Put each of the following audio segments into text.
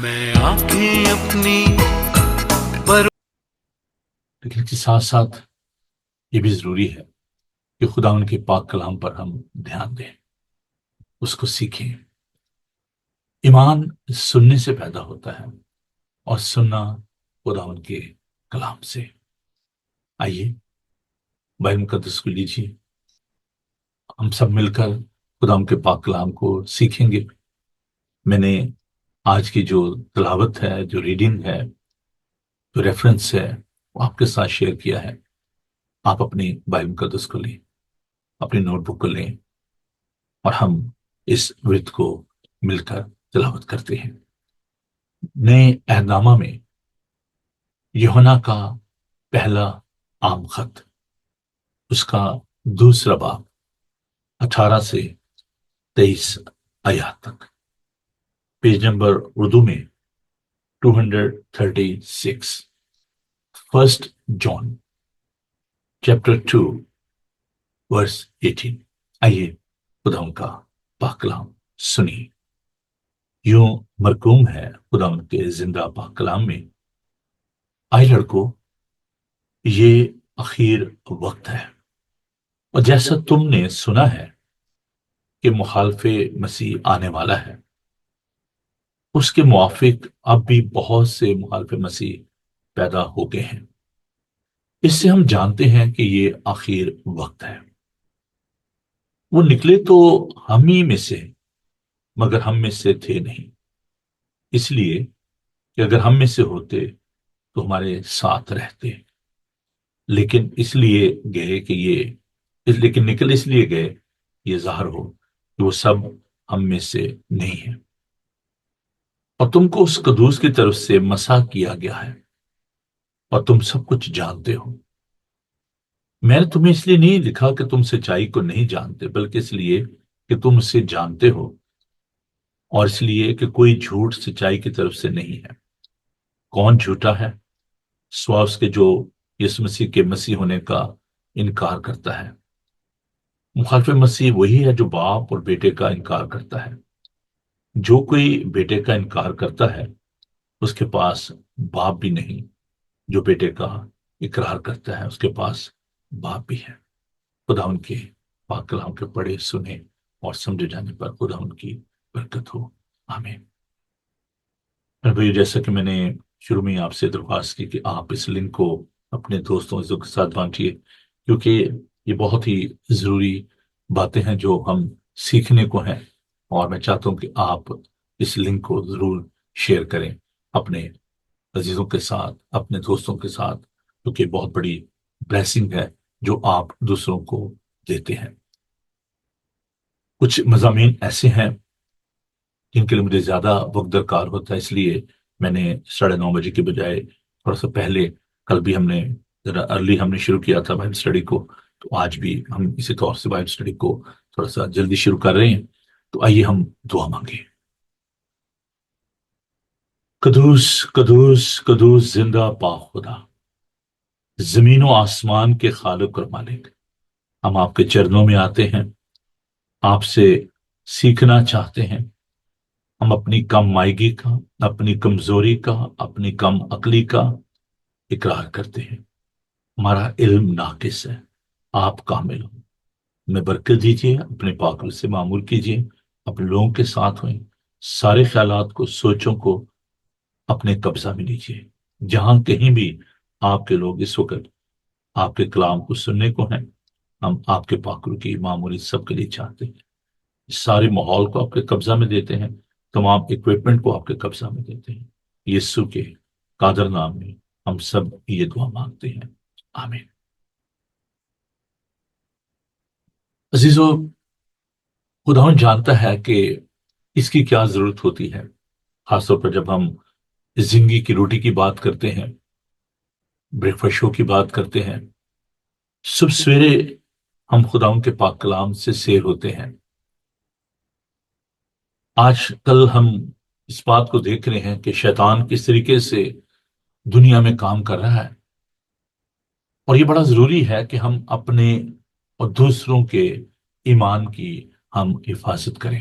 میں آنکھیں اپنی پر لیکن اس کے ساتھ ساتھ یہ بھی ضروری ہے کہ خدا ان کے پاک کلام پر ہم دھیان دیں، اس کو سیکھیں۔ ایمان سننے سے پیدا ہوتا ہے اور سننا خدا ان کے کلام سے۔ آئیے بائبل مقدس کو لیجیے، ہم سب مل کر خدا ان کے پاک کلام کو سیکھیں گے۔ میں نے آج کی جو تلاوت ہے، جو ریڈنگ ہے، جو ریفرنس ہے، وہ آپ کے ساتھ شیئر کیا ہے۔ آپ اپنی بائبل مقدس کو لیں، اپنی نوٹ بک کو لیں، اور ہم اس ورد کو مل کر تلاوت کرتے ہیں۔ نئے عہد نامہ میں یوحنا کا پہلا عام خط، اس کا دوسرا باب 18 سے 23 آیات تک، پیج نمبر اردو میں 236، فرسٹ جان چیپٹر 2 ورس 18۔ آئیے خدا ان کا پاک کلام سنیے۔ یوں مرقوم ہے خدا ان کے زندہ پاک کلام میں، آئے لڑکو، یہ اخیر وقت ہے، اور جیسا تم نے سنا ہے کہ مخالف مسیح آنے والا ہے، اس کے موافق اب بھی بہت سے مخالف مسیح پیدا ہو گئے ہیں۔ اس سے ہم جانتے ہیں کہ یہ آخر وقت ہے۔ وہ نکلے تو ہم ہی میں سے، مگر ہم میں سے تھے نہیں، اس لیے کہ اگر ہم میں سے ہوتے تو ہمارے ساتھ رہتے، لیکن اس لیے گئے کہ لیکن نکل اس لیے گئے یہ ظاہر ہو کہ وہ سب ہم میں سے نہیں ہیں، اور تم کو اس قدوس کی طرف سے مسح کیا گیا ہے، اور تم سب کچھ جانتے ہو۔ میں نے تمہیں اس لیے نہیں لکھا کہ تم سچائی کو نہیں جانتے، بلکہ اس لیے کہ تم اسے جانتے ہو، اور اس لیے کہ کوئی جھوٹ سچائی کی طرف سے نہیں ہے۔ کون جھوٹا ہے؟ سوا اس کے جو یسوع مسیح کے مسیح ہونے کا انکار کرتا ہے۔ مخالف مسیح وہی ہے جو باپ اور بیٹے کا انکار کرتا ہے۔ جو کوئی بیٹے کا انکار کرتا ہے اس کے پاس باپ بھی نہیں، جو بیٹے کا اقرار کرتا ہے اس کے پاس باپ بھی ہے۔ خدا ان کے پاک کلام کے پڑھے سنے اور سمجھے جانے پر خدا ان کی برکت ہو، آمین۔ میرے بھائی، جیسا کہ میں نے شروع میں آپ سے درخواست کی کہ آپ اس لنک کو اپنے دوستوں کے ساتھ بانٹیے، کیونکہ یہ بہت ہی ضروری باتیں ہیں جو ہم سیکھنے کو ہیں، اور میں چاہتا ہوں کہ آپ اس لنک کو ضرور شیئر کریں اپنے عزیزوں کے ساتھ، اپنے دوستوں کے ساتھ، کیونکہ بہت بڑی بلیسنگ ہے جو آپ دوسروں کو دیتے ہیں۔ کچھ مضامین ایسے ہیں جن کے لیے مجھے زیادہ وقت درکار ہوتا ہے، اس لیے میں نے 9:30 کے بجائے تھوڑا سا پہلے، کل بھی ہم نے ذرا ارلی ہم نے شروع کیا تھا بائبل اسٹڈی کو، تو آج بھی ہم اسی طور سے بائبل اسٹڈی کو تھوڑا سا جلدی شروع کر رہے ہیں۔ تو آئیے ہم دعا مانگیں۔ قدوس قدوس قدوس زندہ پاک خدا، زمین و آسمان کے خالق اور مالک، ہم آپ کے چرنوں میں آتے ہیں، آپ سے سیکھنا چاہتے ہیں۔ ہم اپنی کم مائگی کا، اپنی کمزوری کا، اپنی کم عقلی کا اقرار کرتے ہیں۔ ہمارا علم ناقص ہے، آپ کامل ہو۔ ہمیں برکت دیجیے، اپنے پاک سے معمور کیجیے، اپنے لوگوں کے ساتھ ہوئیں، سارے خیالات کو، سوچوں کو اپنے قبضہ میں لیجیے۔ جہاں کہیں بھی آپ کے لوگ اس وقت آپ کے کلام کو سننے کو ہیں، ہم آپ کے پاک کی معمولی سب کے لیے چاہتے ہیں۔ سارے ماحول کو آپ کے قبضہ میں دیتے ہیں، تمام اکوپمنٹ کو آپ کے قبضہ میں دیتے ہیں۔ یسوع کے قادر نام میں ہم سب یہ دعا مانگتے ہیں، آمین۔ عزیزو، خداوند جانتا ہے کہ اس کی کیا ضرورت ہوتی ہے، خاص طور پر جب ہم زندگی کی روٹی کی بات کرتے ہیں، بریک فاسٹ شو کی بات کرتے ہیں۔ صبح سویرے ہم خداوند کے پاک کلام سے سیر ہوتے ہیں۔ آج کل ہم اس بات کو دیکھ رہے ہیں کہ شیطان کس طریقے سے دنیا میں کام کر رہا ہے، اور یہ بڑا ضروری ہے کہ ہم اپنے اور دوسروں کے ایمان کی ہم حفاظت کریں۔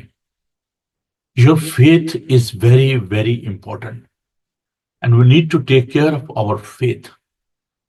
Your faith is very, very important. And we need to take care of our faith.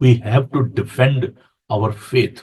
We have to defend our faith.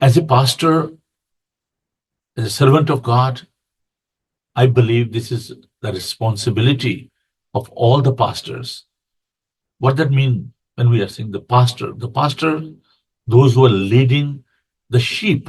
As a pastor, as a servant of God, I believe this is the responsibility of all the pastors. What that mean when we are saying the pastor? The pastor, those who are leading the sheep.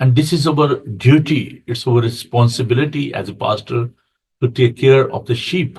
And this is our duty, it's our responsibility as a pastor to take care of the sheep.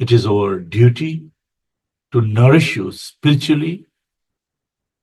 It is our duty to nourish you spiritually.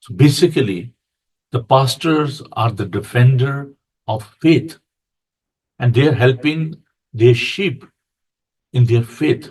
So basically, the pastors are the defender of faith, and they are helping their sheep in their faith,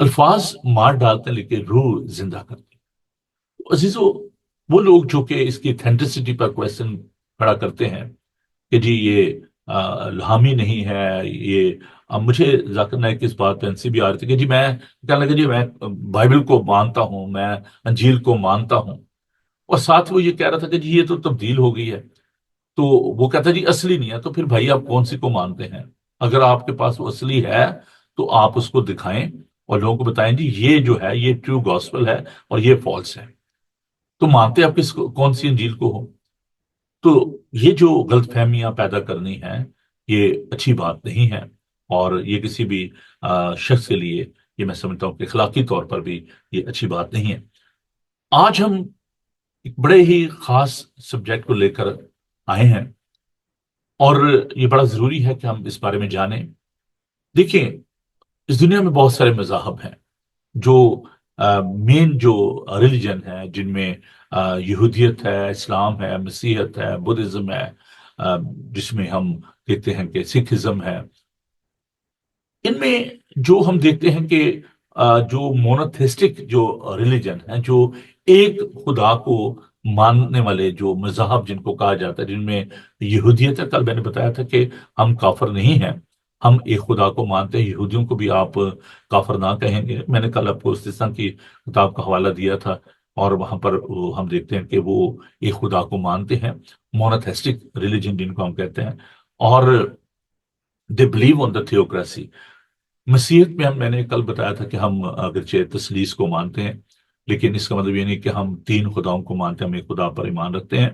الفاظ مار ڈالتے ہیں لیکن روح زندہ کرتے ہیں۔ عزیزو، وہ لوگ جو کہ اس کی اتھینٹسٹی پر کویسچن کھڑا کرتے ہیں کہ جی یہ الہامی نہیں ہے یہ، اب مجھے ذاکر نائک کی اس بات پہ ہنسی بھی آ رہی تھی کہ جی میں کہنے لگا جی میں بائبل کو مانتا ہوں، میں انجیل کو مانتا ہوں، اور ساتھ وہ یہ کہہ رہا تھا کہ جی یہ تو تبدیل ہو گئی ہے، تو وہ کہتا جی اصلی نہیں ہے، تو پھر بھائی آپ کون سی کو مانتے ہیں؟ اگر آپ کے پاس وہ اصلی ہے تو آپ اس کو دکھائیں اور لوگوں کو بتائیں جی یہ جو ہے یہ ٹرو گاسپل ہے اور یہ فالس ہے، تو مانتے آپ کس کو، کون سی انجیل کو ہو؟ تو یہ جو غلط فہمیاں پیدا کرنی ہے یہ اچھی بات نہیں ہے، اور یہ کسی بھی شخص کے لیے یہ میں سمجھتا ہوں کہ اخلاقی طور پر بھی یہ اچھی بات نہیں ہے۔ آج ہم ایک بڑے ہی خاص سبجیکٹ کو لے کر آئے ہیں، اور یہ بڑا ضروری ہے کہ ہم اس بارے میں جانیں۔ دیکھیں، اس دنیا میں بہت سارے مذاہب ہیں جو مین جو ریلیجن ہے، جن میں یہودیت ہے، اسلام ہے، مسیحیت ہے، بدھزم ہے، جس میں ہم دیکھتے ہیں کہ سکھ ازم ہے۔ ان میں جو ہم دیکھتے ہیں کہ جو مونوتھیسٹک جو ریلیجن ہے، جو ایک خدا کو ماننے والے جو مذاہب جن کو کہا جاتا ہے، جن میں یہودیت ہے، کل میں نے بتایا تھا کہ ہم کافر نہیں ہیں، ہم ایک خدا کو مانتے ہیں، یہودیوں کو بھی آپ کافر نہ کہیں گے۔ میں نے کل آپ کو استثنا کی کتاب کا حوالہ دیا تھا، اور وہاں پر ہم دیکھتے ہیں کہ وہ ایک خدا کو مانتے ہیں، مونوتھیسٹک ریلیجن جن کو ہم کہتے ہیں، اور they believe on the theocracy. مسیحیت میں میں نے کل بتایا تھا کہ ہم اگرچہ تثلیث کو مانتے ہیں، لیکن اس کا مطلب یہ نہیں کہ ہم تین خداؤں کو مانتے ہیں، ہم ایک خدا پر ایمان رکھتے ہیں۔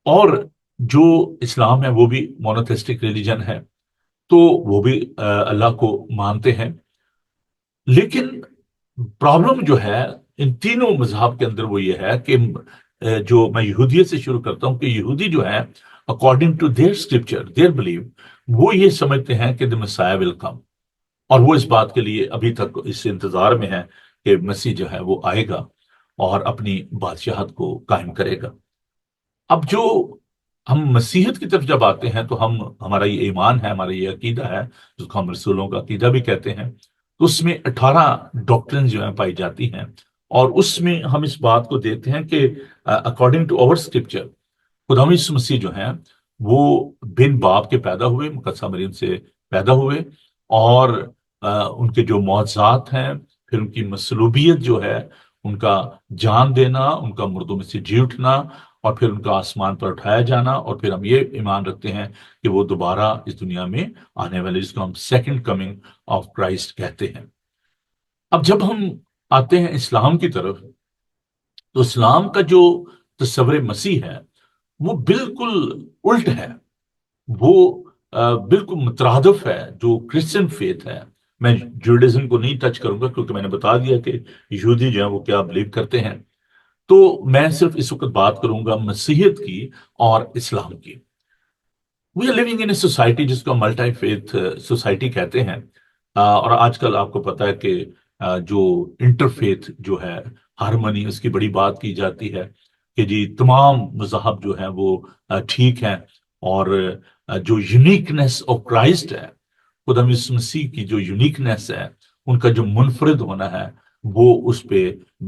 اور جو اسلام ہے وہ بھی مونوتھیسٹک ریلیجن ہے، تو وہ بھی اللہ کو مانتے ہیں۔ لیکن پرابلم جو ہے ان تینوں مذہب کے اندر وہ یہ ہے کہ جو میں یہودیت سے شروع کرتا ہوں، کہ یہودی جو ہے according to their scripture they believe, وہ یہ سمجھتے ہیں کہ the Messiah will come، اور وہ اس بات کے لیے ابھی تک اس انتظار میں ہے کہ مسیح جو ہے وہ آئے گا اور اپنی بادشاہت کو قائم کرے گا۔ اب جو ہم مسیحت کی طرف جب آتے ہیں تو ہمارا یہ ایمان ہے، ہمارا یہ عقیدہ ہے، جس کو ہم رسولوں کا عقیدہ بھی کہتے ہیں، تو اس میں 18 ڈاکٹرن جو ہیں پائی جاتی ہیں، اور اس میں ہم اس بات کو دیکھتے ہیں کہ اکارڈنگ ٹو آور اسکرپچر خدا یسوع مسیح جو ہیں وہ بن باپ کے پیدا ہوئے، مقدسہ مریم سے پیدا ہوئے، اور ان کے جو معجزات ہیں، پھر ان کی مصلوبیت جو ہے، ان کا جان دینا، ان کا مردوں میں سے جی اٹھنا، اور پھر ان کا آسمان پر اٹھایا جانا، اور پھر ہم یہ ایمان رکھتے ہیں کہ وہ دوبارہ اس دنیا میں آنے والے، جس کو ہم سیکنڈ کمنگ آف کرائسٹ کہتے ہیں۔ اب جب ہم آتے ہیں اسلام کی طرف، تو اسلام کا جو تصور مسیح ہے وہ بالکل الٹ ہے، وہ بالکل مترادف ہے جو کرسچن فیتھ ہے۔ میں جوڈیزم کو نہیں ٹچ کروں گا کیونکہ میں نے بتا دیا کہ یہودی جو ہیں وہ کیا بلیو کرتے ہیں، تو میں صرف اس وقت بات کروں گا مسیحیت کی اور اسلام کی۔ We are living in a society جس کو ملٹی فیتھ سوسائٹی کہتے ہیں، اور آج کل آپ کو پتا ہے کہ جو انٹرفیتھ جو ہے، ہارمنی، اس کی بڑی بات کی جاتی ہے کہ جی تمام مذہب جو ہیں وہ ٹھیک ہیں، اور جو یونیکنیس آف کرائسٹ ہے، خدا یسوع مسیح کی جو یونیکنیس ہے، ان کا جو منفرد ہونا ہے، وہ اس پہ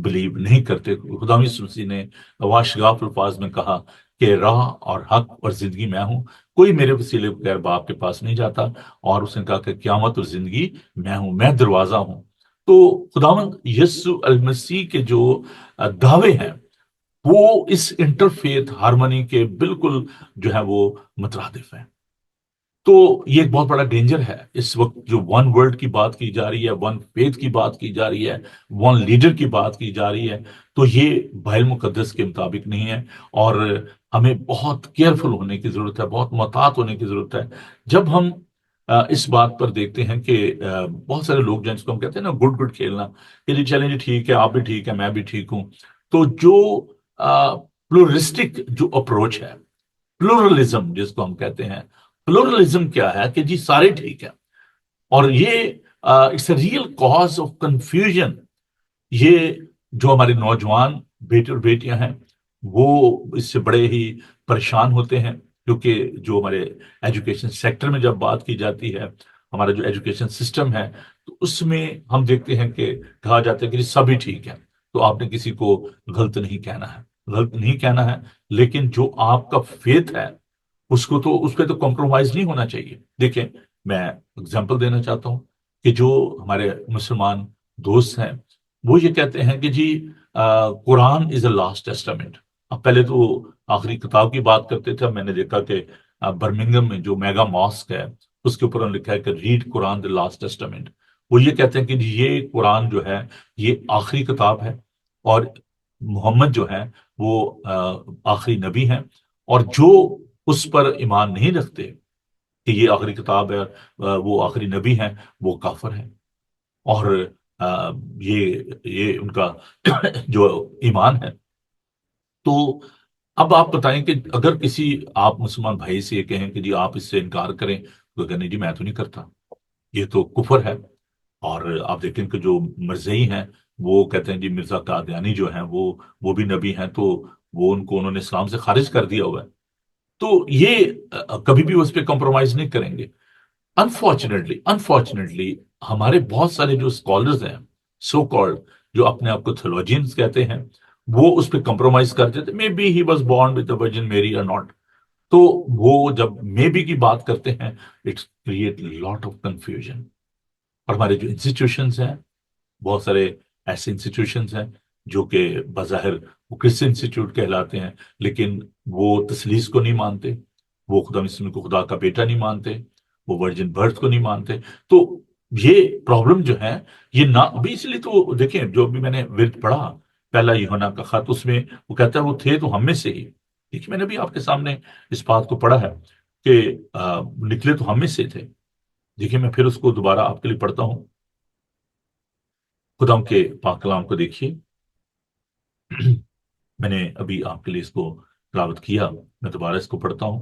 بلیو نہیں کرتے۔ خدا یسوع مسیح نے واشگاف الفاظ میں کہا کہ راہ اور حق اور زندگی میں ہوں، کوئی میرے وسیلے بغیر باپ کے پاس نہیں جاتا، اور اس نے کہا کہ قیامت اور زندگی میں ہوں، میں دروازہ ہوں۔ تو خداوند یسوع المسیح کے جو دعوے ہیں وہ اس انٹرفیتھ ہارمنی کے بالکل جو ہے وہ مترادف ہیں۔ تو یہ ایک بہت بڑا ڈینجر ہے اس وقت، جو ون ورلڈ کی بات کی جا رہی ہے، ون فیتھ کی بات کی جا رہی ہے، ون لیڈر کی بات کی جا رہی ہے، تو یہ بائبل مقدس کے مطابق نہیں ہے، اور ہمیں بہت کیئرفل ہونے کی ضرورت ہے، بہت محتاط ہونے کی ضرورت ہے جب ہم اس بات پر دیکھتے ہیں کہ بہت سارے لوگ جن کو ہم کہتے ہیں نا گڈ گڈ کھیلنا، کہ جی چلیں جی ٹھیک ہے، آپ بھی ٹھیک ہے، میں بھی ٹھیک ہوں۔ تو جو پلورسٹک جو اپروچ ہے، پلورلزم جس کو ہم کہتے ہیں، پلورلزم کیا ہے کہ جی سارے ٹھیک ہیں، اور یہ it's a real cause of confusion. یہ جو ہمارے نوجوان بیٹے اور بیٹیاں ہیں وہ اس سے بڑے ہی پریشان ہوتے ہیں، کیونکہ جو ہمارے ایجوکیشن سیکٹر میں جب بات کی جاتی ہے، ہمارا جو ایجوکیشن سسٹم ہے، تو اس میں ہم دیکھتے ہیں کہ کہا جاتا ہے کہ سبھی ٹھیک ہے، تو آپ نے کسی کو غلط نہیں کہنا ہے، غلط نہیں کہنا ہے، لیکن جو آپ کا فیتھ ہے اس پہ تو کمپرومائز نہیں ہونا چاہیے۔ دیکھیں، میں اگزامپل دینا چاہتا ہوں کہ جو ہمارے مسلمان دوست ہیں وہ یہ کہتے ہیں کہ جی قرآن از اے لاسٹ ٹیسٹامنٹ۔ اب پہلے تو آخری کتاب کی بات کرتے تھے، اب میں نے دیکھا کہ برمنگم میں جو میگا ماسک ہے اس کے اوپر انہوں نے لکھا ہے کہ read Quran the last testament. وہ یہ کہتے ہیں کہ جی یہ قرآن جو ہے یہ آخری کتاب ہے، اور محمد جو ہے وہ آخری نبی ہیں، اور جو اس پر ایمان نہیں رکھتے کہ یہ آخری کتاب ہے، وہ آخری نبی ہیں، وہ کافر ہیں۔ اور آ، یہ ان کا جو ایمان ہے۔ تو اب آپ بتائیں کہ اگر کسی آپ مسلمان بھائی سے یہ کہیں کہ جی آپ اس سے انکار کریں، تو کہنے جی میں تو نہیں کرتا، یہ تو کفر ہے۔ اور آپ دیکھیں کہ جو مرزئی ہیں وہ کہتے ہیں جی مرزا قادیانی جو ہیں وہ بھی نبی ہیں، تو وہ انہوں نے اسلام سے خارج کر دیا ہوا ہے۔ تو یہ کبھی بھی اس پہ کمپرومائز نہیں کریں گے۔ انفارچونیٹلی ہمارے بہت سارے جو اسکالرز ہیں، سو کالڈ، جو اپنے آپ کو تھیولوجینز کہتے ہیں، وہ اس پہ کمپرومائز کرتے تھے، maybe he was born with virgin Mary اور ناٹ۔ تو وہ جب مے بی کی بات کرتے ہیں، it's create lot of confusion. اور ہمارے جو انسٹیٹیوشنز ہیں، بہت سارے ایسے انسٹیٹیوشنز ہیں جو کہ بظاہر وہ کرسچن انسٹیٹیوٹ کہلاتے ہیں، لیکن وہ تثلیث کو نہیں مانتے، وہ خدا مسلم کو خدا کا بیٹا نہیں مانتے، وہ ورجن برتھ کو نہیں مانتے۔ تو یہ پرابلم جو ہے یہ نہ ابھی، اس لیے تو دیکھیں جو بھی میں نے ورد پڑھا پہلا یوحنا کا خط، اس میں وہ کہتا ہے وہ تھے تو ہم میں سے ہی۔ دیکھیے میں نے بھی آپ کے سامنے اس بات کو پڑھا ہے کہ نکلے تو ہم میں سے تھے۔ دیکھیے میں پھر اس کو دوبارہ آپ کے لیے پڑھتا ہوں، خدا کے پاک کلام کو دیکھیے۔ میں نے ابھی آپ کے لیے اس کو تلاوت کیا، میں دوبارہ اس کو پڑھتا ہوں۔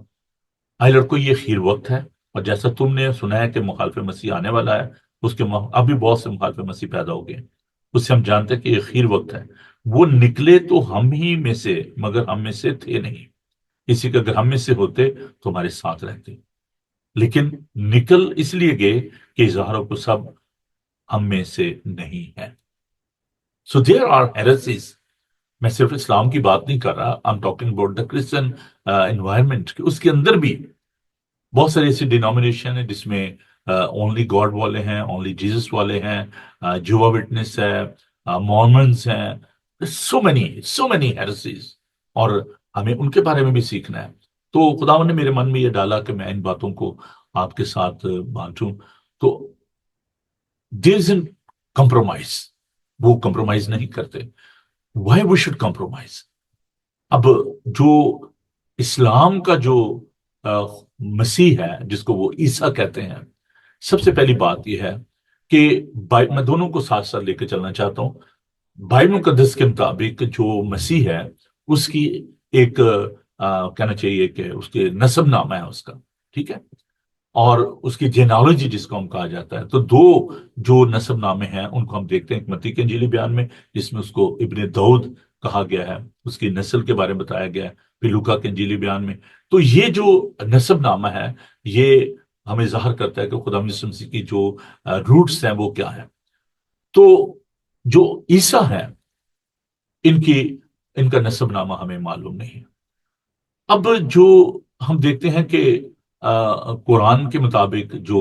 آئے لڑکوں، یہ خیر وقت ہے، اور جیسا تم نے سنا ہے کہ مخالف مسیح آنے والا ہے، اس کے اب بھی بہت سے مخالف مسیح پیدا ہو گئے، اس سے ہم جانتے ہیں کہ یہ خیر وقت ہے۔ وہ نکلے تو ہم ہی میں سے، مگر ہم میں سے تھے نہیں، اسی کہ اگر ہم میں سے ہوتے تو ہمارے ساتھ رہتے، لیکن نکل اس لیے گئے کہ اظہاروں کو سب ہم میں سے نہیں ہے۔ سو دیر آر heresies۔ میں صرف اسلام کی بات نہیں کر رہا، I'm talking about the Christian environment، کہ اس کے اندر بھی بہت سارے ایسی ڈینومینیشن ہیں جس میں اونلی گاڈ والے ہیں، اونلی جیزس والے ہیں، جیوا وٹنس ہے، مورمنس ہیں، سو مینی heresies، اور ہمیں ان کے بارے میں بھی سیکھنا ہے۔ تو خداوند نے میرے من میں یہ ڈالا کہ میں ان باتوں کو آپ کے ساتھ بانٹوں۔ تو دیر از این کمپرومائز، وہ کمپرومائز نہیں کرتے۔ Why we should compromise? اب جو اسلام کا جو مسیح ہے جس کو وہ عیسیٰ کہتے ہیں، سب سے پہلی بات یہ ہے کہ میں دونوں کو ساتھ ساتھ لے کے چلنا چاہتا ہوں۔ بائبل مقدس کے مطابق جو مسیح ہے اس کی ایک کہنا چاہیے کہ اس کے نسب نامہ ہے اس کا، ٹھیک ہے، اور اس کی جینالوجی جس کو ہم کہا جاتا ہے۔ تو دو جو نسب نامے ہیں ان کو ہم دیکھتے ہیں، متی کے انجیلی بیان میں جس میں اس کو ابن داؤد کہا گیا ہے، اس کی نسل کے بارے میں بتایا گیا ہے، پھر لوکا کے انجیلی بیان میں۔ تو یہ جو نسب نامہ ہے یہ ہمیں ظاہر کرتا ہے کہ خدا یسوع مسیح کی جو روٹس ہیں وہ کیا ہیں۔ تو جو عیسیٰ ہیں ان کا نسب نامہ ہمیں معلوم نہیں ہے۔ اب جو ہم دیکھتے ہیں کہ قرآن کے مطابق، جو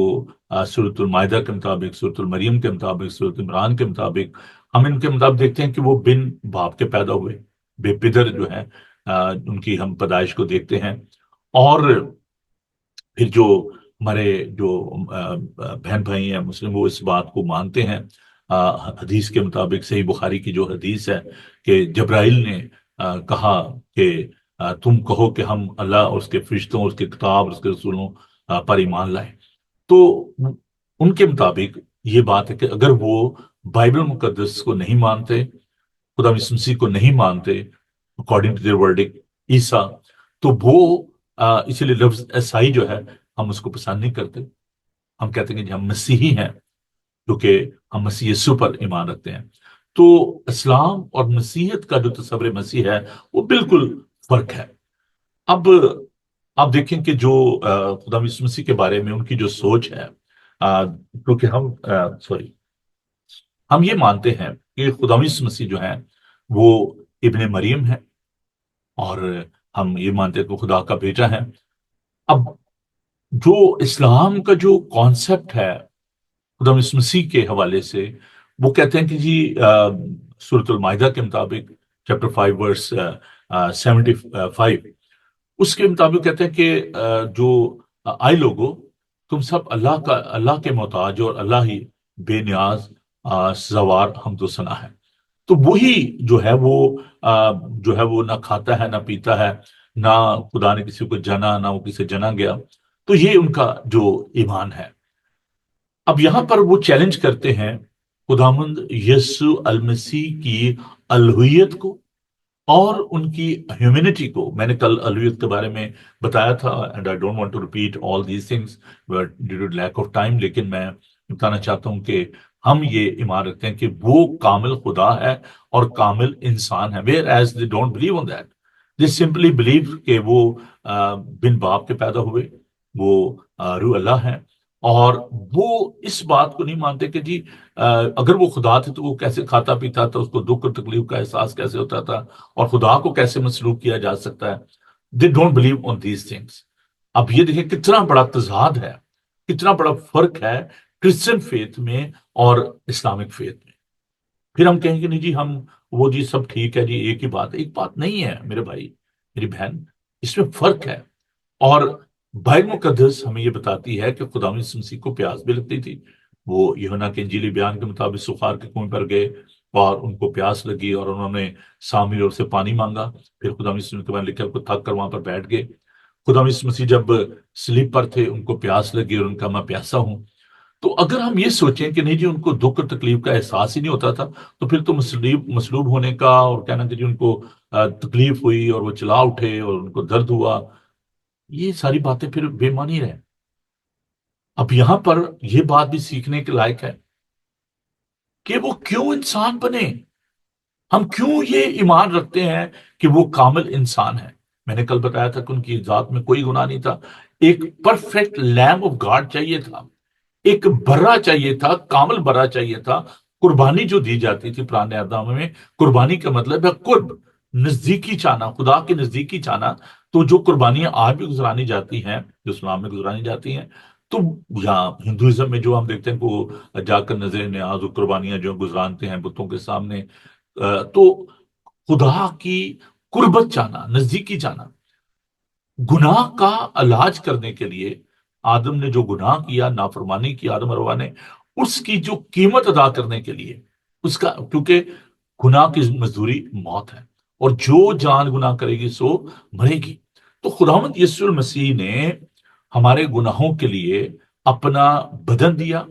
سورۃ المائدہ کے مطابق، سورۃ المریم کے مطابق، سورۃ عمران کے مطابق، ہم ان کے مطابق دیکھتے ہیں کہ وہ بن باپ کے پیدا ہوئے، بے پدر جو ہیں، ان کی ہم پیدائش کو دیکھتے ہیں۔ اور پھر جو ہمارے جو بہن بھائی ہیں مسلم، وہ اس بات کو مانتے ہیں، حدیث کے مطابق صحیح بخاری کی جو حدیث ہے کہ جبرائیل نے کہا کہ تم کہو کہ ہم اللہ اور اس کے فرشتوں، اس کے کتاب، اس کے رسولوں پر ایمان لائیں۔ تو ان کے مطابق یہ بات ہے کہ اگر وہ بائبل مقدس کو نہیں مانتے، خدا یسوع مسیح کو نہیں مانتے اکارڈنگ ٹو دیئر ورڈکٹ عیسیٰ، تو وہ اسی لیے لفظ عیسائی جو ہے ہم اس کو پسند نہیں کرتے۔ ہم کہتے ہیں کہ ہم مسیحی ہیں کیونکہ ہم مسیح یسوع پر ایمان رکھتے ہیں۔ تو اسلام اور مسیحیت کا جو تصور مسیح ہے وہ بالکل فرق ہے۔ اب آپ دیکھیں کہ جو خدا یسوع مسیح کے بارے میں ان کی جو سوچ ہے، کیونکہ ہم ہم یہ مانتے ہیں کہ خدا یسوع مسیح جو ہیں وہ ابن مریم ہے، اور ہم یہ مانتے ہیں کہ خدا کا بیٹا ہے۔ اب جو اسلام کا جو کانسیپٹ ہے خدا یسوع مسیح کے حوالے سے، وہ کہتے ہیں کہ جی سورۃ المائدہ کے مطابق چیپٹر 5 ورس 75، اس کے مطابق کہتے ہیں کہ جو آئے لوگو، تم سب اللہ کے محتاج اور اللہ ہی بے نیاز سزاوار حمد و ثنا ہے۔ تو وہی جو ہے وہ جو ہے وہ نہ کھاتا ہے نہ پیتا ہے، نہ خدا نے کسی کو جنا، نہ وہ کسی سے جنا گیا۔ تو یہ ان کا جو ایمان ہے۔ اب یہاں پر وہ چیلنج کرتے ہیں خداوند یسوع المسیح کی الوہیت کو اور ان کی ہیومینٹی کو۔ میں نے کل الوہیت کے بارے میں بتایا تھا، and I don't want to repeat all these things due to lack of time, لیکن میں بتانا چاہتا ہوں کہ ہم یہ ایمان رکھتے ہیں کہ وہ کامل خدا ہے اور کامل انسان ہے، where as they don't believe on that, they simply blue کہ وہ بن باپ کے پیدا ہوئے، وہ روح اللہ ہے، اور وہ اس بات کو نہیں مانتے کہ جی اگر وہ خدا تھے تو وہ کیسے کھاتا پیتا تھا، اس کو دکھ اور تکلیف کا احساس کیسے ہوتا تھا، اور خدا کو کیسے مسلوب کیا جا سکتا ہے۔ دے don't believe on these things. اب یہ دیکھیں کتنا بڑا تضاد ہے، کتنا بڑا فرق ہے کرسچن فیتھ میں اور اسلامک فیتھ میں۔ پھر ہم کہیں گے نہیں جی ہم وہ جی سب ٹھیک ہے جی، ایک ہی بات ہے۔ ایک بات نہیں ہے میرے بھائی میری بہن، اس میں فرق ہے۔ اور بائبل مقدس ہمیں یہ بتاتی ہے کہ خدا یسوع مسیح کو پیاس بھی لگتی تھی۔ وہ یوحنا کے انجیلی بیان کے مطابق سخار کے کنویں پر گئے اور ان کو پیاس لگی، اور انہوں نے سامری اور سے پانی مانگا۔ پھر خدا یسوع کے بارے لکھا کو تھک کر وہاں پر بیٹھ گئے۔ خدا یسوع مسیح جب سلیپ پر تھے ان کو پیاس لگی اور ان کا میں پیاسا ہوں۔ تو اگر ہم یہ سوچیں کہ نہیں جی ان کو دکھ اور تکلیف کا احساس ہی نہیں ہوتا تھا، تو پھر تو مصلوب ہونے کا اور کہنا کہ جی ان کو تکلیف ہوئی اور وہ چلا اٹھے اور ان کو درد ہوا، یہ ساری باتیں پھر بے معنی رہیں۔ اب یہاں پر یہ بات بھی سیکھنے کے لائق ہے کہ وہ کیوں انسان بنے، ہم کیوں یہ ایمان رکھتے ہیں کہ وہ کامل انسان ہے۔ میں نے کل بتایا تھا کہ ان کی ذات میں کوئی گناہ نہیں تھا، ایک پرفیکٹ لیمب آف گاڈ چاہیے تھا، ایک برا چاہیے تھا، کامل برا چاہیے تھا۔ قربانی جو دی جاتی تھی پرانے اعدام میں، قربانی کا مطلب ہے قرب، نزدیکی چاہنا، خدا کے نزدیکی چاہنا۔ تو جو قربانیاں آج بھی گزرانی جاتی ہیں، جو اسلام میں گزرانی جاتی ہیں، تو یہاں ہندوازم میں جو ہم دیکھتے ہیں کہ وہ جا کر نظر نیاز و قربانیاں جو گزرانتے ہیں بتوں کے سامنے، تو خدا کی قربت چاہنا، نزدیکی چاہنا، گناہ کا علاج کرنے کے لیے آدم نے جو گناہ کیا، نافرمانی کی آدم اور حوا نے، اس کی جو قیمت ادا کرنے کے لیے، اس کا، کیونکہ گناہ کی مزدوری موت ہے، اور جو جان گناہ کرے گی سو مرے گی۔ تو خداوند یسوع المسیح نے ہمارے گناہوں کے لیے اپنا بدن دیا،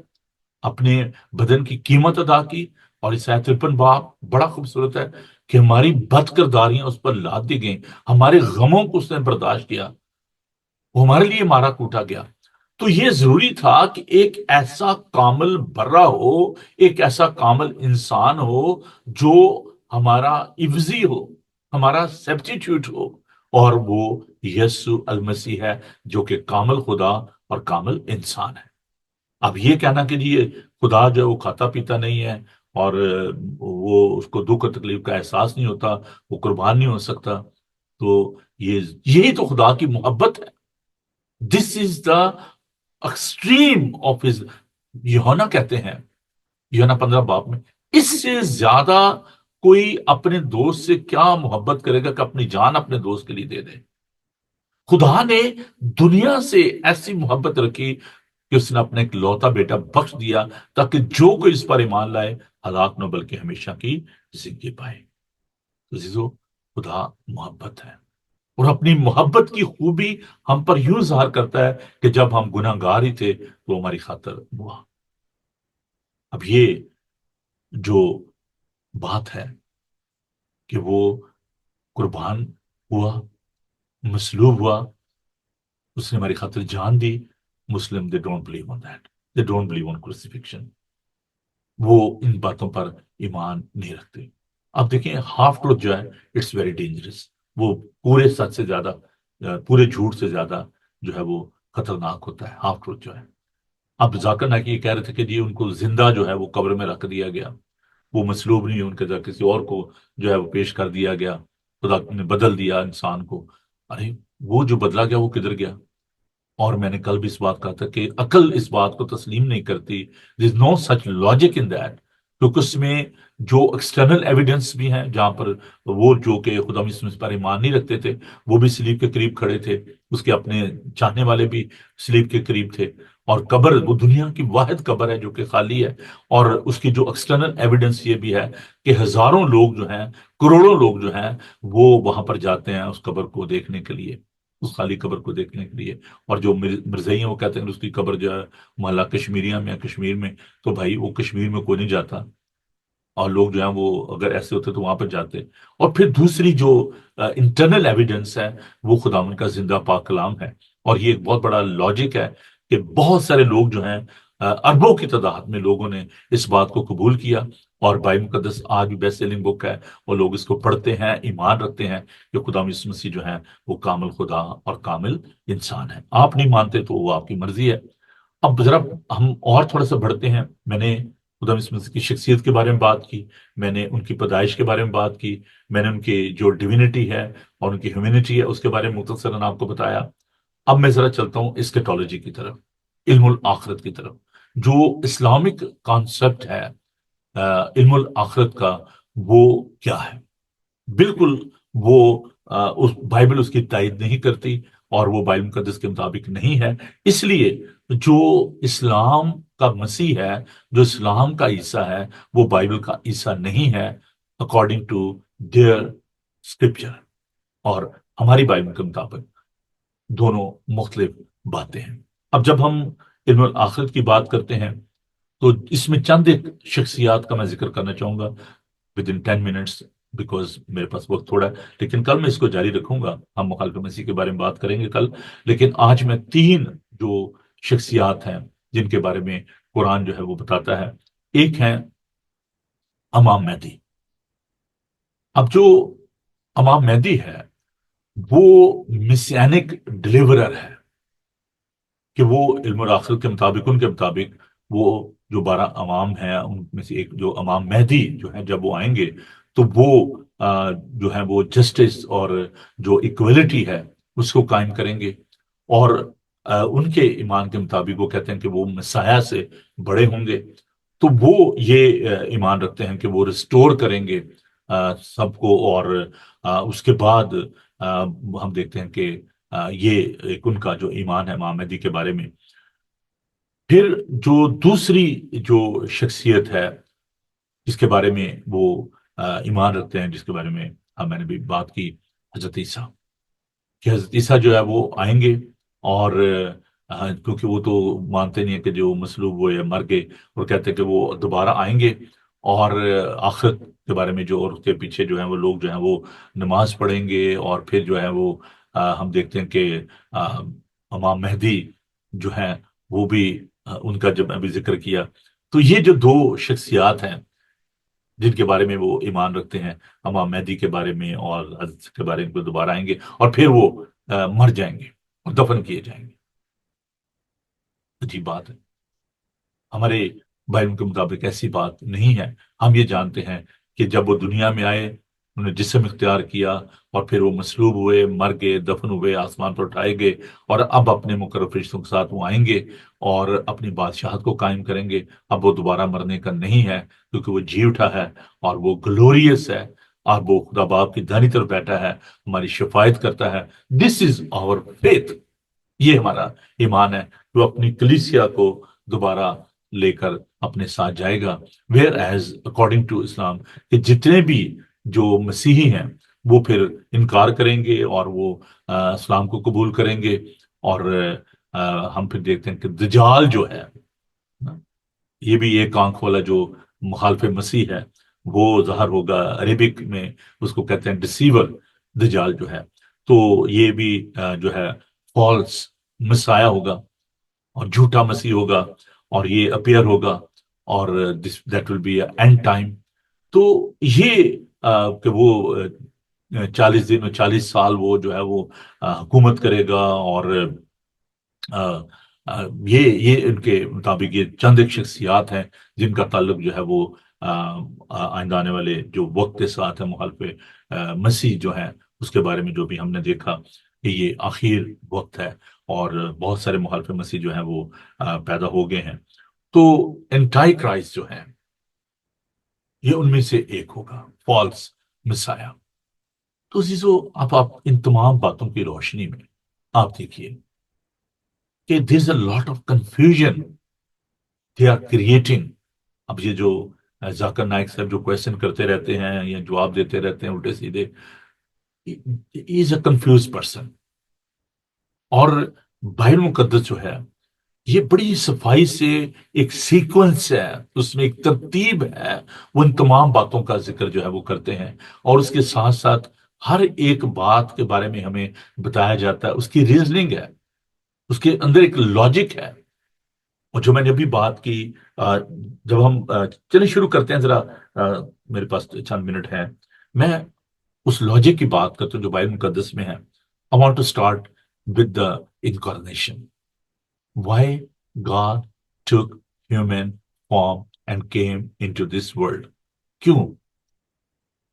اپنے بدن کی قیمت ادا کی، اور عیسائی 53 باب بڑا خوبصورت ہے کہ ہماری بد کرداریاں اس پر لاد دی گئیں، ہمارے غموں کو اس نے برداشت کیا، وہ ہمارے لیے مارا کوٹا گیا۔ تو یہ ضروری تھا کہ ایک ایسا کامل برا ہو، ایک ایسا کامل انسان ہو جو ہمارا عوضی ہو، ہمارا سبسٹیٹیوٹ ہو، اور وہ یسوع المسیح ہے جو کہ کامل خدا اور کامل انسان ہے۔ اب یہ کہنا کہ جی یہ خدا جو ہے وہ کھاتا پیتا نہیں ہے، اور وہ اس کو دکھ اور تکلیف کا احساس نہیں ہوتا، وہ قربان نہیں ہو سکتا، تو یہی تو خدا کی محبت ہے۔ دس از دا ایکسٹریم آف ہز، یوحنا کہتے ہیں، یوحنا 15 باب میں، اس سے زیادہ کوئی اپنے دوست سے کیا محبت کرے گا کہ اپنی جان اپنے دوست کے لیے دے دے۔ خدا نے دنیا سے ایسی محبت رکھی کہ اس نے اپنا ایک لوتا بیٹا بخش دیا تاکہ جو کوئی اس پر ایمان لائے ہلاک نہ بلکہ ہمیشہ کی زندگی پائے۔ تو عزیزو، خدا محبت ہے، اور اپنی محبت کی خوبی ہم پر یوں ظاہر کرتا ہے کہ جب ہم گناہ گار ہی تھے تو ہماری خاطر ہوا۔ اب یہ جو بات ہے کہ وہ قربان ہوا، مصلوب ہوا، اس نے ہماری خاطر جان دی، مسلم they don't believe on that, they don't believe on crucifixion, وہ ان باتوں پر ایمان نہیں رکھتے۔ اب دیکھیں ہاف ٹروتھ جو ہے اٹس ویری ڈینجرس، وہ پورے سچ سے زیادہ، پورے جھوٹ سے زیادہ جو ہے وہ خطرناک ہوتا ہے ہاف ٹروتھ جو ہے۔ اب ذاکر نائک یہ کہہ رہے تھے کہ جی ان کو زندہ جو ہے وہ قبر میں رکھ دیا گیا، وہ مصلوب نہیں، ان کے جگہ کسی اور کو جو ہے وہ پیش کر دیا گیا، خدا نے بدل دیا انسان کو. ارے وہ جو بدلا گیا وہ کدھر گیا؟ اور میں نے کل بھی اس بات کہا تھا کہ عقل اس بات کو تسلیم نہیں کرتی. دیر از نو سچ لاجک ان دیٹ، کیونکہ اس میں جو ایکسٹرنل ایویڈنس بھی ہیں، جہاں پر وہ جو کہ خدا مسلم اس پر ایمان نہیں رکھتے تھے وہ بھی سلیب کے قریب کھڑے تھے، اس کے اپنے چاہنے والے بھی سلیب کے قریب تھے. اور قبر وہ دنیا کی واحد قبر ہے جو کہ خالی ہے. اور اس کی جو ایکسٹرنل ایویڈنس یہ بھی ہے کہ ہزاروں لوگ جو ہیں، کروڑوں لوگ جو ہیں، وہ وہاں پر جاتے ہیں اس قبر کو دیکھنے کے لیے، اس خالی قبر کو دیکھنے کے لیے. اور جو مرزئی ہیں وہ کہتے ہیں کہ اس کی قبر جو ہے محلہ کشمیریہ میں ہے، کشمیر میں. تو بھائی وہ کشمیر میں کوئی نہیں جاتا، اور لوگ جو ہیں وہ اگر ایسے ہوتے تو وہاں پر جاتے. اور پھر دوسری جو انٹرنل ایویڈنس ہے وہ خداوند کا زندہ پاک کلام ہے. اور یہ ایک بہت بڑا لاجک ہے کہ بہت سارے لوگ جو ہیں، اربوں کی تعداد میں لوگوں نے اس بات کو قبول کیا. اور بائبل مقدس آج بھی بیسٹ سیلنگ بک ہے، اور لوگ اس کو پڑھتے ہیں، ایمان رکھتے ہیں کہ خدا یسوع مسیح جو ہے وہ کامل خدا اور کامل انسان ہے. آپ نہیں مانتے تو وہ آپ کی مرضی ہے. اب ذرا ہم اور تھوڑا سا بڑھتے ہیں. میں نے خدا یسوع مسیح کی شخصیت کے بارے میں بات کی، میں نے ان کی پیدائش کے بارے میں بات کی، میں نے ان کی جو ڈیوینٹی ہے اور ان کی ہیومینٹی ہے اس کے بارے میں مختصراً آپ کو بتایا. اب میں ذرا چلتا ہوں اسکیٹولوجی کی طرف، علم الآخرت کی طرف. جو اسلامک کانسیپٹ ہے علم الآخرت کا، وہ کیا ہے؟ بالکل وہ اس بائبل اس کی تائید نہیں کرتی، اور وہ بائبل مقدس کے مطابق نہیں ہے. اس لیے جو اسلام کا مسیح ہے، جو اسلام کا عیسیٰ ہے، وہ بائبل کا عیسیٰ نہیں ہے اکارڈنگ ٹو دیئر اسکرپچر. اور ہماری بائبل کے مطابق دونوں مختلف باتیں ہیں. اب جب ہم علم الآخرت کی بات کرتے ہیں تو اس میں چند ایک شخصیات کا میں ذکر کرنا چاہوں گا ود ان 10 منٹس، بیکاز میرے پاس وقت تھوڑا ہے. لیکن کل میں اس کو جاری رکھوں گا، ہم مخالف مسیح کے بارے میں بات کریں گے کل. لیکن آج میں 3 جو شخصیات ہیں جن کے بارے میں قرآن جو ہے وہ بتاتا ہے. ایک ہے امام مہدی. اب جو امام مہدی ہے وہ مسیانک ڈلیورر ہے، کہ وہ علم الآخرت کے مطابق، ان کے مطابق وہ جو 12 امام ہیں ان میں سے ایک جو امام مہدی جو ہیں، جب وہ آئیں گے تو وہ جو ہے وہ جسٹس اور جو ایکویلٹی ہے اس کو قائم کریں گے. اور ان کے ایمان کے مطابق وہ کہتے ہیں کہ وہ مسیح سے بڑے ہوں گے. تو وہ یہ ایمان رکھتے ہیں کہ وہ ریسٹور کریں گے سب کو. اور اس کے بعد ہم دیکھتے ہیں کہ یہ ایک ان کا جو ایمان ہے امام مہدی کے بارے میں. پھر جو دوسری جو شخصیت ہے جس کے بارے میں وہ ایمان رکھتے ہیں، جس کے بارے میں میں نے بھی بات کی، حضرت عیسیٰ. کہ حضرت عیسیٰ جو ہے وہ آئیں گے، اور کیونکہ وہ تو مانتے نہیں ہیں کہ جو مصلوب ہوئے یا مر گئے، اور کہتے ہیں کہ وہ دوبارہ آئیں گے. اور آخرت کے بارے میں جو، اور اس کے پیچھے جو ہیں وہ لوگ جو ہیں وہ نماز پڑھیں گے. اور پھر جو ہے وہ ہم دیکھتے ہیں کہ امام مہدی جو ہیں وہ بھی ان کا جب ابھی ذکر کیا. تو یہ جو 2 شخصیات ہیں جن کے بارے میں وہ ایمان رکھتے ہیں، امام مہدی کے بارے میں اور حضرت کے بارے میں، دوبارہ آئیں گے اور پھر وہ مر جائیں گے اور دفن کیے جائیں گے. عجیب بات ہے، ہمارے بائبل کے مطابق ایسی بات نہیں ہے. ہم یہ جانتے ہیں کہ جب وہ دنیا میں آئے، انہوں نے جسم اختیار کیا، اور پھر وہ مصلوب ہوئے، مر گئے، دفن ہوئے، آسمان پر اٹھائے گئے، اور اب اپنے مقرب فرشتوں کے ساتھ وہ آئیں گے اور اپنی بادشاہت کو قائم کریں گے. اب وہ دوبارہ مرنے کا نہیں ہے، کیونکہ وہ جی اٹھا ہے اور وہ گلوریس ہے، اور وہ خدا باپ کی دائنی طرف بیٹھا ہے، ہماری شفاعت کرتا ہے. دس از آور فیتھ. یہ ہمارا ایمان ہے، جو اپنی کلیسیا کو دوبارہ لے کر اپنے ساتھ جائے گا. ویئر ایز اکارڈنگ ٹو اسلام، کہ جتنے بھی جو مسیحی ہیں وہ پھر انکار کریں گے اور وہ اسلام کو قبول کریں گے. اور ہم پھر دیکھتے ہیں کہ دجال جو ہے، یہ بھی ایک آنکھ والا جو مخالف مسیح ہے، وہ ظاہر ہوگا. عربک میں اس کو کہتے ہیں ڈسیور، دجال جو ہے. تو یہ بھی جو ہے فالس مسایا ہوگا اور جھوٹا مسیح ہوگا، اور یہ اپیئر ہوگا، اور that will be end time. تو یہ کہ وہ 40 دن اور 40 سال وہ جو ہے وہ حکومت کرے گا. اور یہ ان کے مطابق یہ چند ایک شخصیات ہیں جن کا تعلق جو ہے وہ آئندہ آنے والے جو وقت کے ساتھ ہے مخالف مسیح جو ہے اس کے بارے میں جو بھی ہم نے دیکھا کہ یہ آخر وقت ہے اور بہت سارے مخالف مسیح جو ہیں وہ پیدا ہو گئے ہیں. تو اینٹائی کرائسٹ جو ہے یہ ان میں سے ایک ہوگا، فالس مسایا. تو عزیزو آپ ان تمام باتوں کی روشنی میں آپ دیکھیے کہ there is a lot of confusion they are creating. اب یہ جو ذاکر نائک صاحب جو کوشچن کرتے رہتے ہیں یا جواب دیتے رہتے ہیں الٹے سیدھے، از اے کنفیوز پرسن. اور بائبل مقدس جو ہے یہ بڑی صفائی سے ایک سیکوینس ہے، اس میں ایک ترتیب ہے، وہ ان تمام باتوں کا ذکر جو ہے وہ کرتے ہیں. اور اس کے ساتھ ساتھ ہر ایک بات کے بارے میں ہمیں بتایا جاتا ہے، اس کی ریزننگ ہے، اس کے اندر ایک لاجک ہے. اور جو میں نے ابھی بات کی، جب ہم چلیں شروع کرتے ہیں ذرا، میرے پاس چند منٹ ہیں، میں اس لاجک کی بات کرتا ہوں جو بائبل مقدس میں ہے. I want to start with the incarnation. Why God took human form and came into this world.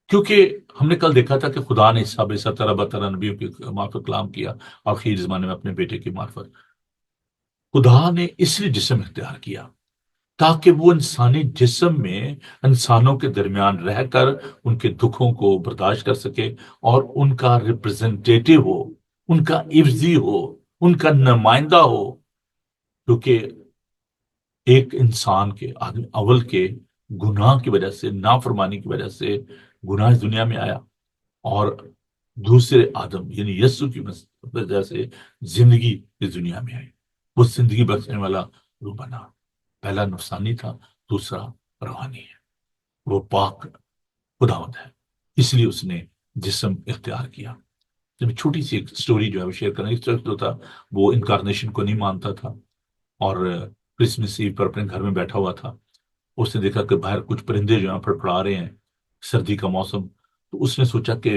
کیونکہ ہم نے کل دیکھا تھا کہ خدا نے سب طرح بطرح نبیوں کی معرفت کلام کیا، آخری زمانے میں اپنے بیٹے کی معرفت. خدا نے اس لیے جسم اختیار کیا تاکہ وہ انسانی جسم میں انسانوں کے درمیان رہ کر ان کے دکھوں کو برداشت کر سکے اور ان کا ریپرزنٹیٹیو ہو، ان کا عوضی ہو، ان کا نمائندہ ہو. کیونکہ ایک انسان کے آدمی اول کے گناہ کی وجہ سے، نافرمانی کی وجہ سے گناہ اس دنیا میں آیا، اور دوسرے آدم یعنی یسوع کی وجہ سے زندگی اس دنیا میں آئی. وہ زندگی بخشنے والا روح بنا. پہلا نفسانی تھا، دوسرا روحانی ہے، وہ پاک خداوند ہے، اس لیے اس نے جسم اختیار کیا. جب چھوٹی سی ایک سٹوری جو ہے وہ شیئر کرنا، اس وقت جو تھا وہ انکارنیشن کو نہیں مانتا تھا، اور کرسمس ایو پر اپنے گھر میں بیٹھا ہوا تھا. اس نے دیکھا کہ باہر کچھ پرندے جو ہیں پھڑپڑا رہے ہیں، سردی کا موسم. تو اس نے سوچا کہ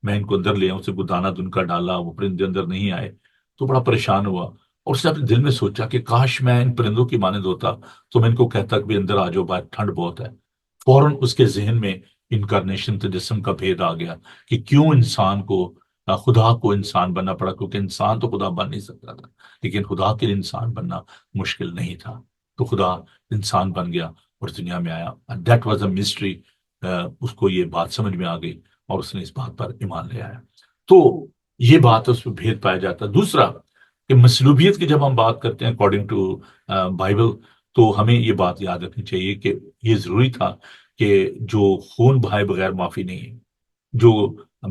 میں ان کو اندر لے آؤں، اسے کوئی دانہ دن کا ڈالا، وہ پرندے اندر نہیں آئے. تو بڑا پریشان ہوا، اور اس نے اپنے دل میں سوچا کہ کاش میں ان پرندوں کی مانند ہوتا تو میں ان کو کہتا کہ بھی اندر آ جاؤ، باہر ٹھنڈ بہت ہے. فوراً اس کے ذہن میں انکارنیشن تجسم کا بھید آ گیا کہ کیوں انسان کو، خدا کو انسان بننا پڑا، کیونکہ انسان تو خدا بن نہیں سکتا تھا، لیکن خدا کے لیے انسان بننا مشکل نہیں تھا. تو خدا انسان بن گیا اور دنیا میں آیا. That was a mystery. اس کو یہ بات سمجھ میں آ گئی اور اس نے اس بات پر ایمان لے آیا. تو یہ بات اس میں بھید پایا جاتا ہے. دوسرا کہ مصلوبیت کی جب ہم بات کرتے ہیں اکارڈنگ ٹو بائبل، تو ہمیں یہ بات یاد رکھنی چاہیے کہ یہ ضروری تھا کہ جو خون بہائے بغیر معافی نہیں ہے. جو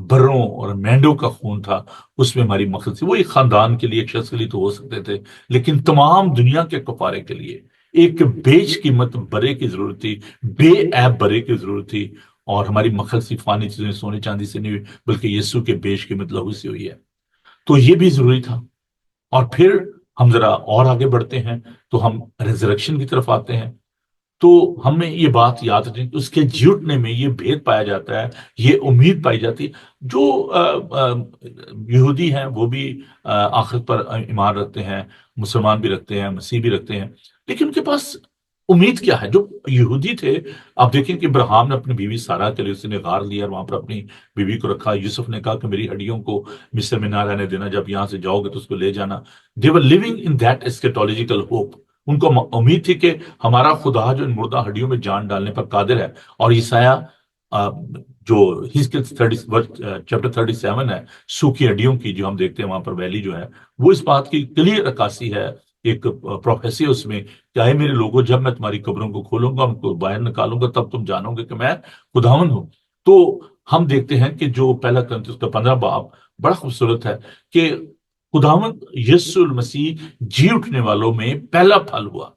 بروں اور مینڈوں کا خون تھا اس میں ہماری مقصد تھی. وہ ایک خاندان کے لیے، ایک شخص کے لیے تو ہو سکتے تھے، لیکن تمام دنیا کے کفارے کے لیے ایک بیش قیمت برے کی ضرورت تھی، بے عیب برے کی ضرورت تھی. اور ہماری مقصد صرف فانی چیزیں سونے چاندی سے نہیں ہوئی، بلکہ یسوع کے بیش قیمت لہو سے ہوئی ہے. تو یہ بھی ضروری تھا. اور پھر ہم ذرا اور آگے بڑھتے ہیں تو ہم ریزریکشن کی طرف آتے ہیں. تو ہمیں یہ بات یاد رکھیں کہ اس کے جھوٹنے میں یہ بھید پایا جاتا ہے، یہ امید پائی جاتی ہے. جو یہودی ہیں وہ بھی آخرت پر ایمان رکھتے ہیں، مسلمان بھی رکھتے ہیں، مسیح بھی رکھتے ہیں، لیکن ان کے پاس امید کیا ہے؟ جو یہودی تھے، آپ دیکھیں کہ ابراہیم نے اپنی بیوی سارا کے لیے اس نے غار لیا اور وہاں پر اپنی بیوی کو رکھا. یوسف نے کہا کہ میری ہڈیوں کو مصر میں نہ رہنے دینا، جب یہاں سے جاؤ گے تو اس کو لے جانا. they were living in that eschatological hope. ان کو امید تھی کہ ہمارا خدا جو ان مردہ ہڈیوں میں جان ڈالنے پر قادر ہے. اور عیسایہ جو چیپٹر 37 ہے، سوکھی ہڈیوں کی جو ہم دیکھتے ہیں وہاں پر ویلی جو ہے، وہ اس بات کی کلیئر عکاسی ہے، ایک پروفیسی اس میں کہ اے میرے لوگوں، جب میں تمہاری قبروں کو کھولوں گا، ان کو باہر نکالوں گا، تب تم جانو گے کہ میں خداوند ہوں. تو ہم دیکھتے ہیں کہ جو پہلا کرنتھیوس کا 15 باب بڑا خوبصورت ہے کہ خداوند یسوع المسیح جی اٹھنے والوں میں پہلا پھل ہوا.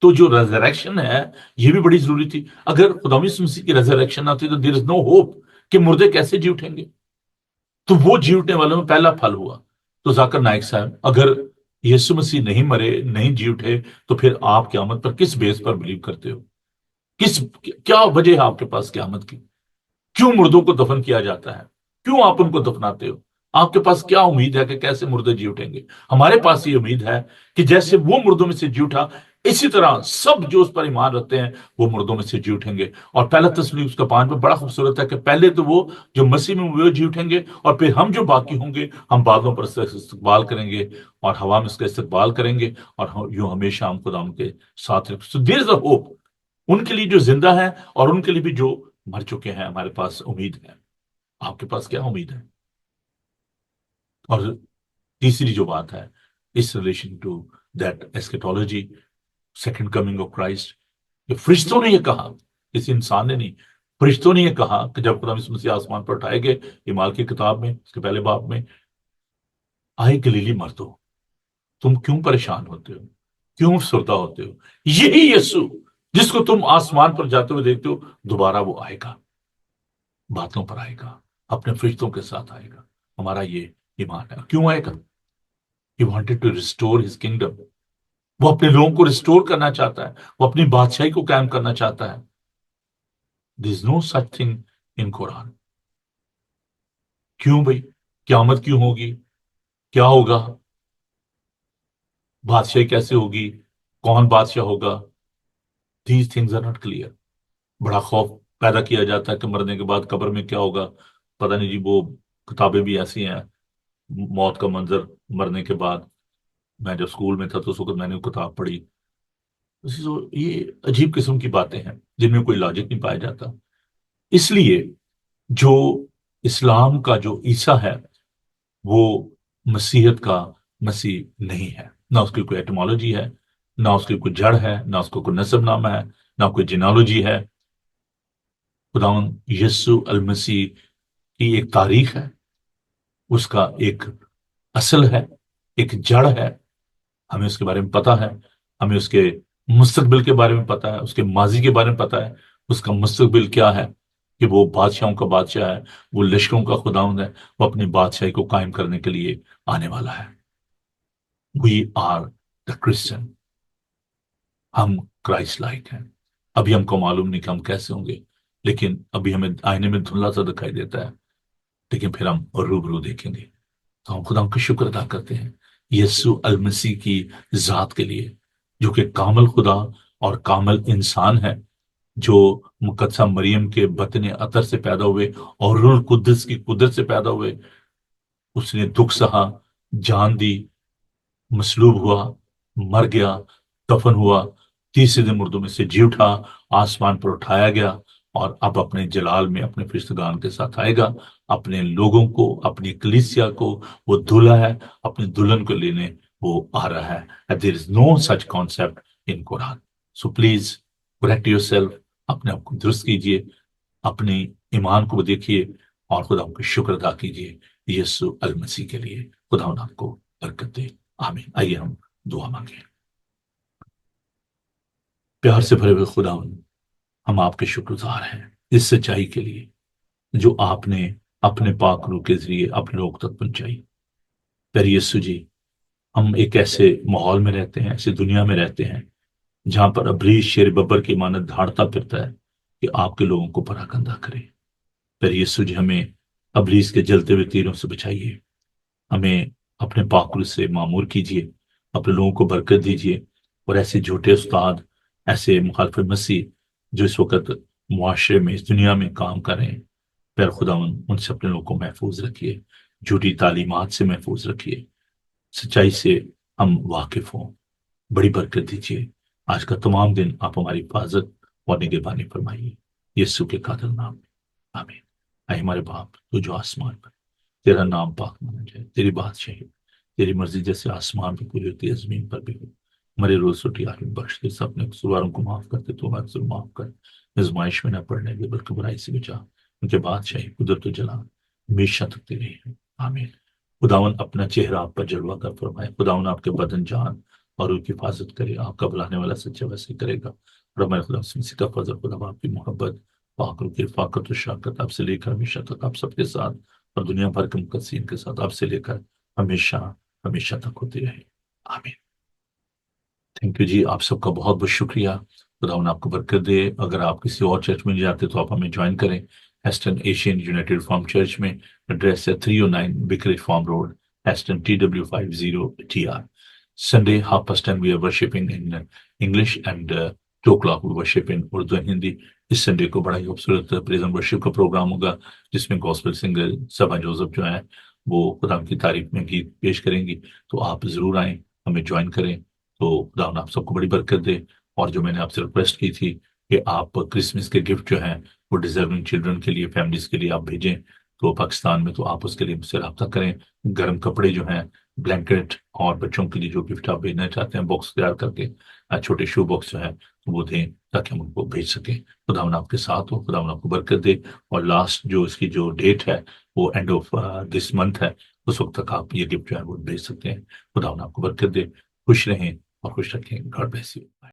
تو جو ریزریکشن ہے یہ بھی بڑی ضروری تھی. اگر خداوند یسوع مسیح کی ریزریکشن نہ ہوتی تو دیر از نو ہوپ کہ مردے کیسے جی اٹھیں گے. تو وہ جی اٹھنے والوں میں پہلا پھل ہوا. تو ذاکر نائک صاحب، اگر یسوع مسیح نہیں مرے، نہیں جی اٹھے، تو پھر آپ قیامت پر کس بیس پر بلیو کرتے ہو؟ کیا وجہ ہے آپ کے پاس قیامت کی؟ کیوں مردوں کو دفن کیا جاتا ہے؟ کیوں آپ ان کو دفناتے ہو؟ آپ کے پاس کیا امید ہے کہ کیسے مردے جی اٹھیں گے؟ ہمارے پاس یہ امید ہے کہ جیسے وہ مردوں میں سے جی اٹھا، اسی طرح سب جو اس پر ایمان رکھتے ہیں وہ مردوں میں سے جی اٹھیں گے. اور پہلا تسلیس اس کا 5 میں بڑا خوبصورت ہے کہ پہلے تو وہ جو مسیح میں وہ جی اٹھیں گے، اور پھر ہم جو باقی ہوں گے ہم بادلوں پر اس کا استقبال کریں گے اور ہوا میں اس کا استقبال کریں گے، اور یوں ہمیشہ ہم خدا ان کے ساتھ رہیں. So there is a hope ان کے لیے جو زندہ ہے اور ان کے لیے بھی جو مر چکے ہیں. ہمارے پاس امید ہے. آپ کے پاس کیا امید ہے؟ اور تیسری جو بات ہے اس relation to that eschatology, second coming of Christ, کہ فرشتوں نے یہ کہا، کسی انسان نے نہیں، فرشتوں نے یہ کہا کہ جب خدا یسوع مسیح آسمان پر اٹھائے گئے، اعمال کی کتاب میں اس کے پہلے باب میں، آئے گلیلی مردو تم کیوں پریشان ہوتے ہو، کیوں افسردہ ہوتے ہو؟ یہی یسوع جس کو تم آسمان پر جاتے ہوئے دیکھتے ہو دوبارہ وہ آئے گا، باتوں پر آئے گا، اپنے فرشتوں کے ساتھ آئے گا. ہمارا یہ ایمان ہے. کیوں آئے گا؟ He wanted to restore his kingdom. وہ اپنے لوگوں کو ریسٹور کرنا چاہتا ہے، وہ اپنی بادشاہی کو قائم کرنا چاہتا ہے. There is no such thing in قرآن. کیوں بھائی؟ قیامت کیوں ہوگی؟ کیا ہوگا؟ بادشاہی کیسے ہوگی؟ کون بادشاہ ہوگا؟ These things are not clear. بڑا خوف پیدا کیا جاتا ہے کہ مرنے کے بعد قبر میں کیا ہوگا. پتہ نہیں جی، وہ کتابیں بھی ایسی ہیں، موت کا منظر مرنے کے بعد. میں جب اسکول میں تھا تو اس وقت میں نے وہ کتاب پڑھی. یہ عجیب قسم کی باتیں ہیں جن میں کوئی لاجک نہیں پایا جاتا. اس لیے جو اسلام کا جو عیسیٰ ہے وہ مسیحیت کا مسیح نہیں ہے. نہ اس کی کوئی ایٹمالوجی ہے، نہ اس کی کوئی جڑ ہے، نہ اس کو کوئی نسب نامہ ہے، نہ کوئی جینالوجی ہے. خداوند یسوع المسیح کی ایک تاریخ ہے، اس کا ایک اصل ہے، ایک جڑ ہے. ہمیں اس کے بارے میں پتا ہے، ہمیں اس کے مستقبل کے بارے میں پتا ہے، اس کے ماضی کے بارے میں پتا ہے. اس کا مستقبل کیا ہے؟ کہ وہ بادشاہوں کا بادشاہ ہے، وہ لشکروں کا خداوند ہے، وہ اپنی بادشاہی کو قائم کرنے کے لیے آنے والا ہے. We are the Christian. ہم کرائسٹ لائک ہیں. ابھی ہم کو معلوم نہیں کہ ہم کیسے ہوں گے، لیکن ابھی ہمیں آئینے میں دھندلا سا دکھائی دیتا ہے، لیکن پھر ہم روبرو دیکھیں گے. تو ہم خدا کا شکر ادا کرتے ہیں یسوع المسیح کی ذات کے لیے، جو کہ کامل خدا اور کامل انسان ہے، جو مقدسہ مریم کے بطن عطر سے پیدا ہوئے اور روح القدس کی قدرت سے پیدا ہوئے. اس نے دکھ سہا، جان دی، مصلوب ہوا، مر گیا، دفن ہوا، تیسرے دن مردوں میں سے جی اٹھا، آسمان پر اٹھایا گیا، اور اب اپنے جلال میں اپنے فرشتگان کے ساتھ آئے گا. اپنے لوگوں کو، اپنی کلیسیا کو وہ دلہا ہے، اپنے دلہن کو لینے وہ آ رہا ہے. There is no such concept in Quran. So please correct yourself. اپنے آپ کو درست کیجئے، اپنے ایمان کو دیکھیے، اور خدا کو شکر ادا کیجئے یسوع المسیح کے لیے. خدا آپ کو برکت دے. آمین. آئیے ہم دعا مانگیں. پیار سے بھرے ہوئے خدا، ہم آپ کے شکر گزار ہیں اس سچائی کے لیے جو آپ نے اپنے پاک روح کے ذریعے اپنے لوگ تک پہنچائی. پیارے یسوع جی، ہم ایک ایسے ماحول میں رہتے ہیں، ایسے دنیا میں رہتے ہیں جہاں پر ابلیس شیر ببر کی مانند دھاڑتا پھرتا ہے کہ آپ کے لوگوں کو پراکندہ کرے. پیارے یسوع جی، ہمیں ابلیس کے جلتے ہوئے تیروں سے بچائیے، ہمیں اپنے پاک روح سے معمور کیجیے، اپنے لوگوں کو برکت دیجیے، اور ایسے جھوٹے استاد، ایسے مخالف مسیح جو اس وقت معاشرے میں، اس دنیا میں کام کر رہے ہیں، پیر خداوند ان سے اپنے لوگوں کو محفوظ رکھیے، جھوٹی تعلیمات سے محفوظ رکھیے، سچائی سے ہم واقف ہوں. بڑی برکت دیجیے. آج کا تمام دن آپ ہماری حفاظت اور نگہبانی فرمائیے یسوع کے قادر نام میں. آمین. اے ہمارے باپ تو جو آسمان پر، تیرا نام پاک مانا جائے، تیری بادشاہی، تیری مرضی جیسے آسمان پہ پوری ہوتی ہے زمین پر بھی ہو. ہمارے روز روٹی آج بخش دے، سب اپنے قصورواروں کو معاف کرتے تو ہمارے قصور معاف کر، آزمائش میں نہ پڑنے دے بلکہ برائی سے بچا. ان کے بادشاہی، قدرت و جلال ہمیشہ تک تیرے ہیں. آمین. خداون اپنا چہرہ آپ پر جلوہ کر فرمائے. خداون آپ کے بدن، جان اور ان کی حفاظت کرے. آپ کا بلانے والا سچا ویسے کرے گا. اور ہمارے خدا مسیح کا فضل، خدا آپ کی محبت، پاک روح کی رفاقت و شفقت آپ سے لے کر ہمیشہ تک آپ سب کے ساتھ، اور دنیا بھر کے مقدسین کے ساتھ آپ سے لے کر ہمیشہ ہمیشہ تک ہوتی رہے. آمین. تھینک یو جی. آپ سب کا بہت بہت شکریہ. خداوند آپ کو برکت دے. اگر آپ کسی اور چرچ میں جاتے تو آپ ہمیں جوائن کریں. ہیسٹن ایشین یونائٹڈ فارم چرچ میں ایڈریس ہے 309 بکریج form road, ہیسٹن TW50TR. Sunday, 10:30 we are worshiping in English and 2 o'clock we worship in Urdu and Hindi. اس سنڈے کو بڑا ہی خوبصورت پریزن ورشپ کا پروگرام ہوگا جس میں گاسپل سنگر سبا جوزف جو ہیں وہ خدا کی تعریف میں گیت پیش کریں گی. تو آپ ضرور آئیں، ہمیں جوائن کریں. تو خدا آپ سب کو بڑی برکت دے. اور جو میں نے آپ سے ریکویسٹ کی تھی کہ آپ کرسمس کے گفٹ جو ہیں وہ ڈیزرونگ چلڈرن کے لیے، فیملیز کے لیے آپ بھیجیں تو پاکستان میں، تو آپ اس کے لیے مجھ سے رابطہ کریں. گرم کپڑے جو ہیں، بلینکٹ، اور بچوں کے لیے جو گفٹ آپ بھیجنا چاہتے ہیں باکس تیار کر کے، چھوٹے شو باکس جو ہیں وہ دیں تاکہ ہم ان کو بھیج سکیں. خدا آپ کے ساتھ ہو، خدا آپ کو برکت دے. اور لاسٹ جو اس کی جو ڈیٹ ہے وہ اینڈ آف دس منتھ ہے، اس وقت تک آپ یہ گفٹ جو ہے وہ بھیج سکتے ہیں. خدا آپ کو برکت دے. خوش رہیں اور خوش رکھیں. God bless you.